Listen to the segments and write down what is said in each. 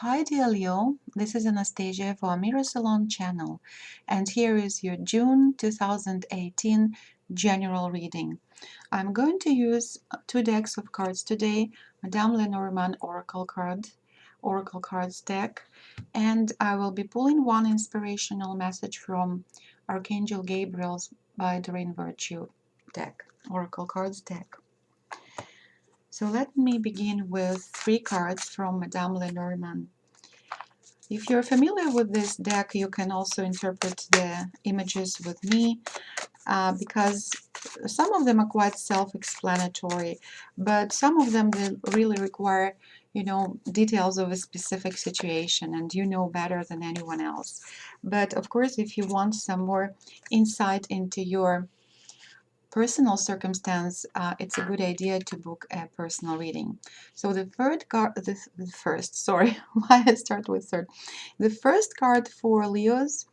Hi dear Leo, this is Anastasia for Amira Salon channel, and here is your June 2018 general reading. I'm going to use two decks of cards today, Madame Lenormand Oracle Cards deck, and I will be pulling one inspirational message from Archangel Gabriel's by Doreen Virtue deck, Oracle Cards deck. So let me begin with three cards from Madame Lenormand. If you're familiar with this deck, you can also interpret the images with me because some of them are quite self-explanatory, but some of them they really require, details of a specific situation, and you know better than anyone else. But of course, if you want some more insight into your personal circumstance, it's a good idea to book a personal reading. So the first, sorry, why I start with third. The first card for Leos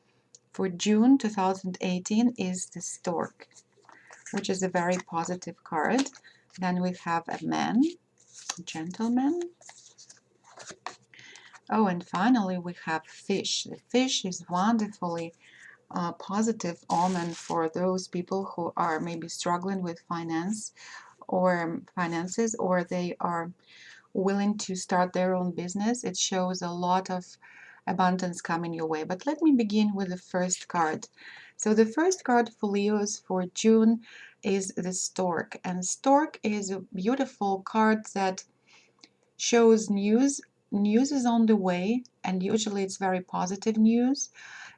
for June 2018 is the Stork, which is a very positive card. Then we have a man, a gentleman. Oh, and finally we have fish. The fish is wonderfully positive omen for those people who are maybe struggling with finances, or they are willing to start their own business. It shows a lot of abundance coming your way. But let me begin with the first card. So the first card for Leos for June is the Stork, and Stork is a beautiful card that shows news. News is on the way, and usually it's very positive news.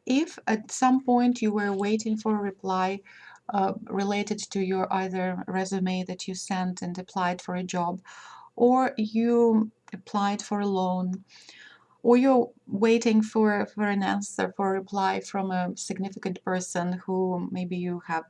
If at some point you were waiting for a reply related to your either resume that you sent and applied for a job, or you applied for a loan, or you're waiting for an answer, for a reply from a significant person who maybe you have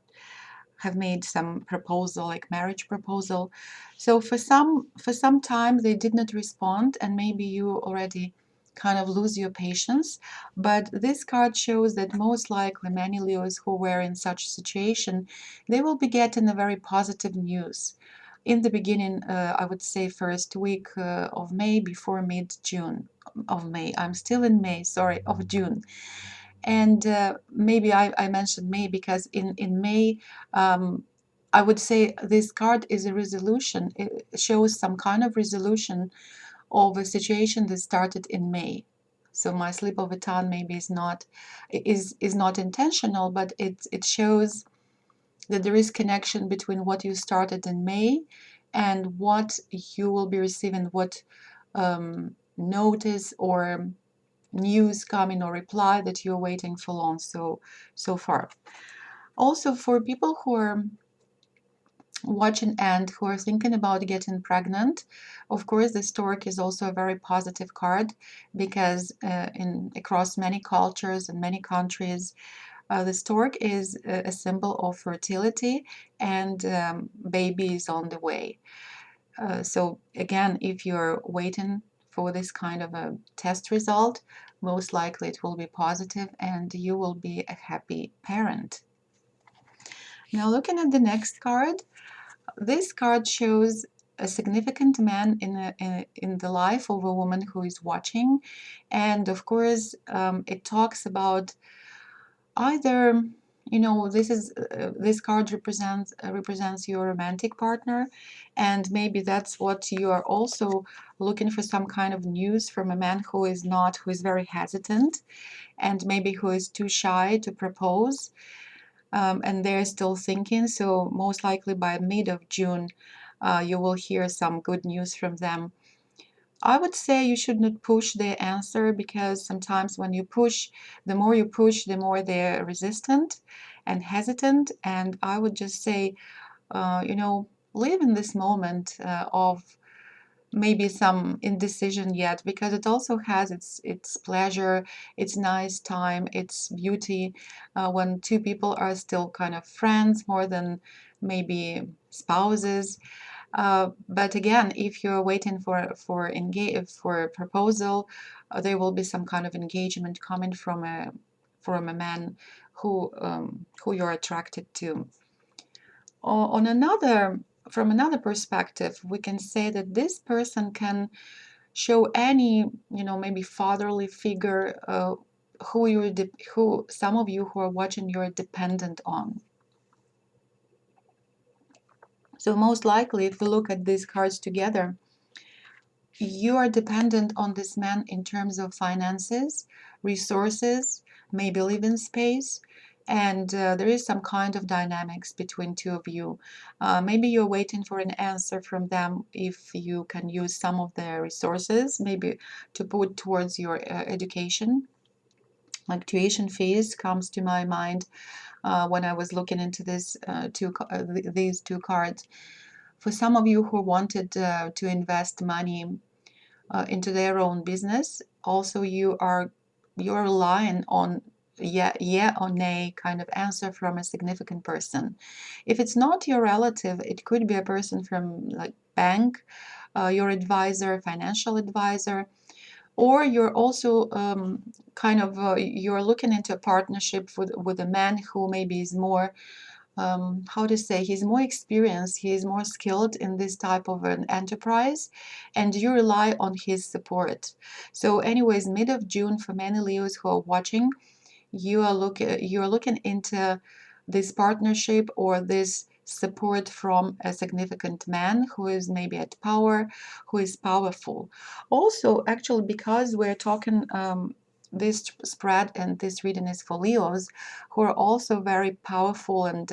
made some proposal, like marriage proposal. So for some time they did not respond, and maybe you already kind of lose your patience. But this card shows that most likely many Leos who were in such situation, they will be getting a very positive news in the beginning. I would say first week of May, before mid-June of May. I'm still in May, sorry, of June. And maybe I mentioned May because in May, I would say this card is a resolution. It shows some kind of resolution of a situation that started in May. So my slip of a tongue maybe is not intentional, but it shows that there is connection between what you started in May and what you will be receiving, what notice or news coming or reply that you're waiting for long so far. Also, for people who are watching and who are thinking about getting pregnant, of course the Stork is also a very positive card, because across many cultures and many countries, the Stork is a symbol of fertility, and baby is on the way. So again, if you're waiting for this kind of a test result, most likely it will be positive and you will be a happy parent. Now, looking at the next card, this card shows a significant man in the life of a woman who is watching, and of course it talks about either, this card represents your romantic partner, and maybe that's what you are also looking for, some kind of news from a man who is very hesitant, and maybe who is too shy to propose, and they're still thinking. So most likely by mid of June you will hear some good news from them. I would say you should not push the answer, because sometimes when you push, the more you push, the more they're resistant and hesitant. And I would just say, live in this moment of maybe some indecision yet, because it also has its pleasure, its nice time, its beauty, when two people are still kind of friends more than maybe spouses. But again, if you're waiting for a proposal, there will be some kind of engagement coming from a man who you're attracted to. On another From another perspective, we can say that this person can show any, maybe fatherly figure who some of you who are watching you're dependent on. So most likely, if we look at these cards together, you are dependent on this man in terms of finances, resources, maybe living space, and there is some kind of dynamics between two of you. Maybe you're waiting for an answer from them if you can use some of their resources, maybe to put towards your education. Like tuition fees comes to my mind when I was looking into these two cards. For some of you who wanted to invest money into their own business, also you're relying on yeah or nay kind of answer from a significant person. If it's not your relative, it could be a person from like bank, your advisor, financial advisor, or you're also you're looking into a partnership with a man who maybe is more how to say, he's more experienced, he is more skilled in this type of an enterprise, and you rely on his support. So anyways, mid of June, for many Leos who are watching, you're looking into this partnership or this support from a significant man who is maybe at power, who is powerful. Also, actually, because we're talking this spread and this reading is for Leos who are also very powerful, and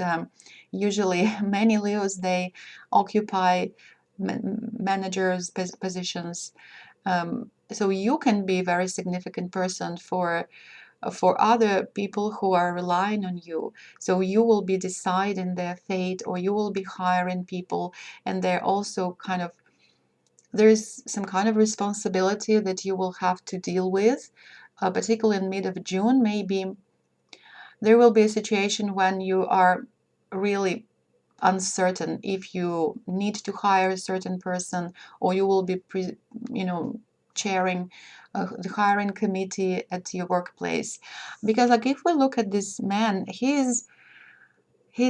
usually many Leos, they occupy managers positions. So you can be a very significant person for other people who are relying on you. So you will be deciding their fate, or you will be hiring people, and they're also there's some kind of responsibility that you will have to deal with, particularly in mid of June. Maybe there will be a situation when you are really uncertain if you need to hire a certain person, or you will be chairing the hiring committee at your workplace. Because like if we look at this man, he's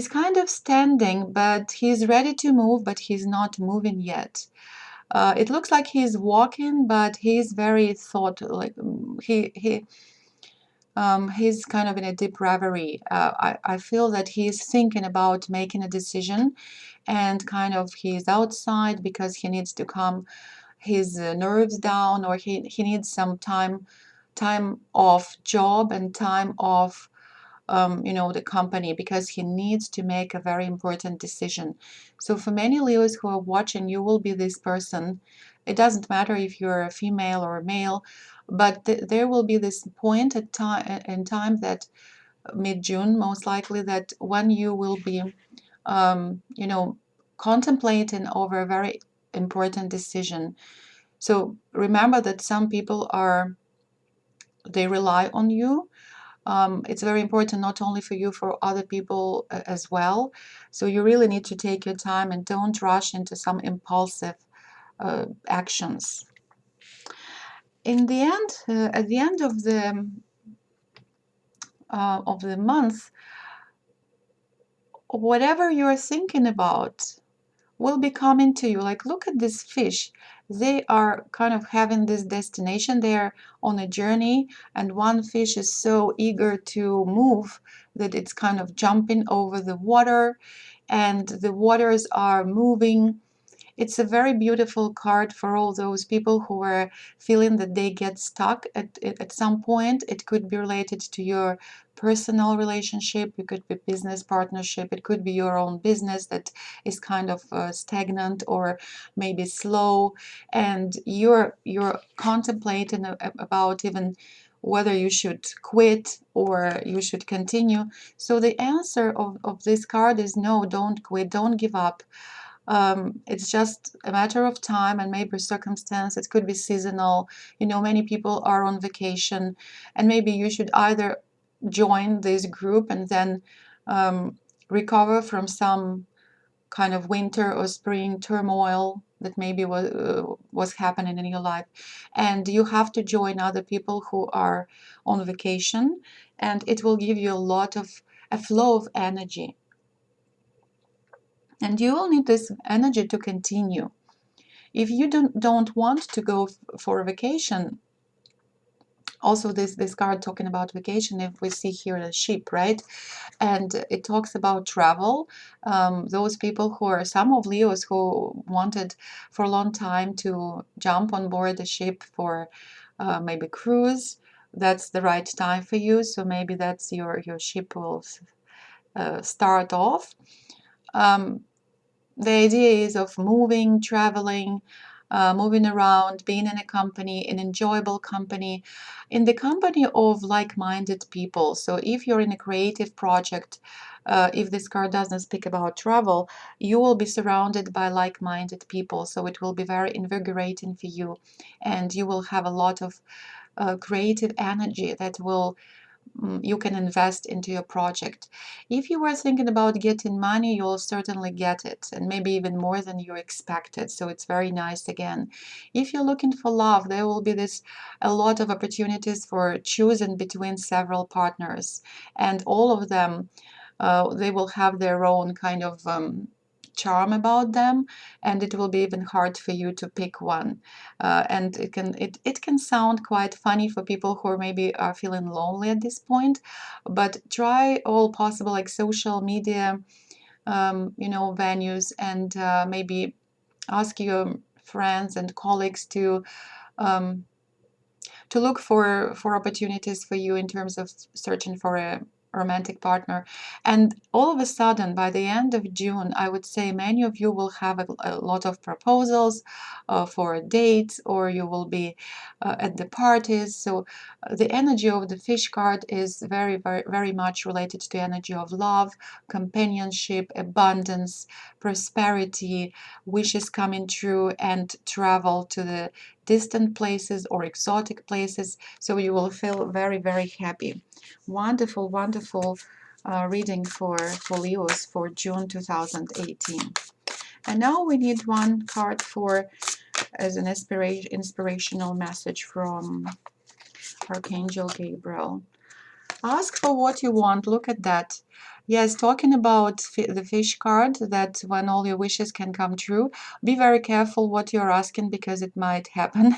kind of standing, but he's ready to move, but he's not moving yet. It looks like he's walking, but he's very thought like he's kind of in a deep reverie. I feel that he's thinking about making a decision, and kind of he's outside because he needs to calm his nerves down, or he needs some time off job and time off the company, because he needs to make a very important decision. So for many Leos who are watching, you will be this person. It doesn't matter if you're a female or a male, but there will be this point in time that mid-June, most likely, that when you will be contemplating over a very important decision. So remember that some people they rely on you. It's very important not only for you, for other people as well. So you really need to take your time and don't rush into some impulsive actions. In the end, at the end of the month, whatever you're thinking about will be coming to you. Like, look at this fish. They are kind of having this destination. They're on a journey, and one fish is so eager to move that it's kind of jumping over the water, and the waters are moving. It's a very beautiful card for all those people who are feeling that they get stuck at some point. It could be related to your personal relationship, it could be business partnership, it could be your own business that is kind of stagnant or maybe slow, and you're contemplating about even whether you should quit or you should continue. So the answer of this card is no, don't quit, don't give up. It's just a matter of time and maybe circumstance. It could be seasonal. Many people are on vacation, and maybe you should either join this group and then recover from some kind of winter or spring turmoil that maybe was happening in your life, and you have to join other people who are on vacation, and it will give you a flow of energy. And you will need this energy to continue. If you don't want to go for a vacation, also this card talking about vacation, if we see here a ship, right? And it talks about travel. Those people who are, some of Leos who wanted for a long time to jump on board a ship for maybe cruise, that's the right time for you. So maybe that's your ship will start off. The idea is of moving, traveling, moving around, being in a company, an enjoyable company, in the company of like-minded people. So if you're in a creative project, if this card doesn't speak about travel, you will be surrounded by like-minded people. So it will be very invigorating for you, and you will have a lot of creative energy that will you can invest into your project. If you were thinking about getting money, you'll certainly get it, and maybe even more than you expected. So it's very nice again. If you're looking for love, there will be a lot of opportunities for choosing between several partners, and all of them they will have their own kind of charm about them, and it will be even hard for you to pick one. And it can sound quite funny for people who maybe are feeling lonely at this point, but try all possible like social media venues, and maybe ask your friends and colleagues um, to look for opportunities for you in terms of searching for a romantic partner. And all of a sudden, by the end of June, I would say many of you will have a lot of proposals for dates, or you will be at the parties. So the energy of the fish card is very, very, very much related to the energy of love, companionship, abundance, prosperity, wishes coming true, and travel to the distant places or exotic places. So you will feel very, very happy. Wonderful, wonderful reading for Leos for June 2018. And now we need one card for as an inspirational message from Archangel Gabriel. Ask for what you want. Look at that. Yes, talking about the fish card, that when all your wishes can come true, be very careful what you're asking, because it might happen,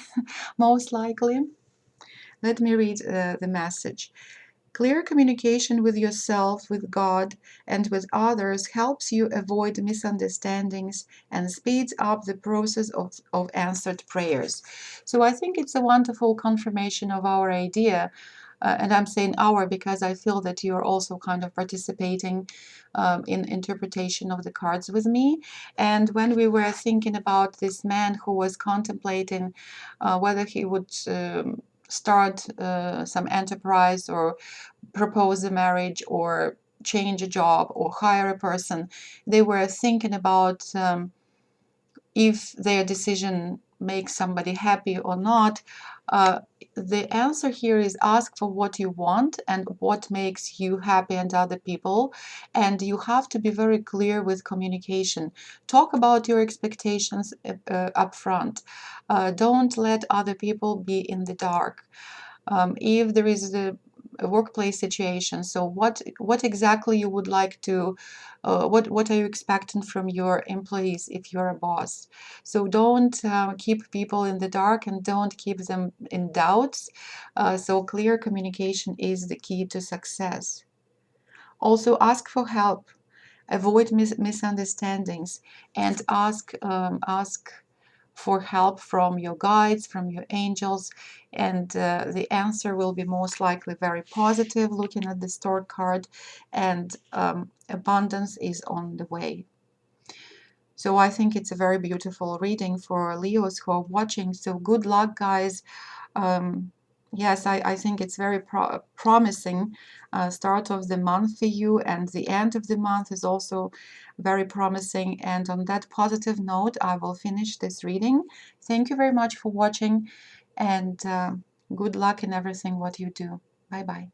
most likely. Let me read the message. Clear communication with yourself, with God, and with others helps you avoid misunderstandings and speeds up the process of answered prayers. So I think it's a wonderful confirmation of our idea. And I'm saying our because I feel that you're also kind of participating in interpretation of the cards with me. And when we were thinking about this man who was contemplating whether he would start some enterprise, or propose a marriage, or change a job, or hire a person, they were thinking about if their decision makes somebody happy or not. Uh, the answer here is ask for what you want and what makes you happy and other people. And you have to be very clear with communication. Talk about your expectations up front. Don't let other people be in the dark. If there is a workplace situation, so what exactly you would like to what are you expecting from your employees if you're a boss? So don't keep people in the dark, and don't keep them in doubts. So clear communication is the key to success. Also ask for help, avoid misunderstandings, and ask for help from your guides, from your angels, and the answer will be most likely very positive, looking at the stored card, and abundance is on the way. So I think it's a very beautiful reading for Leos who are watching. So good luck, guys. Yes, I think it's very promising start of the month for you, and the end of the month is also very promising. And on that positive note, I will finish this reading. Thank you very much for watching, and good luck in everything what you do. Bye bye.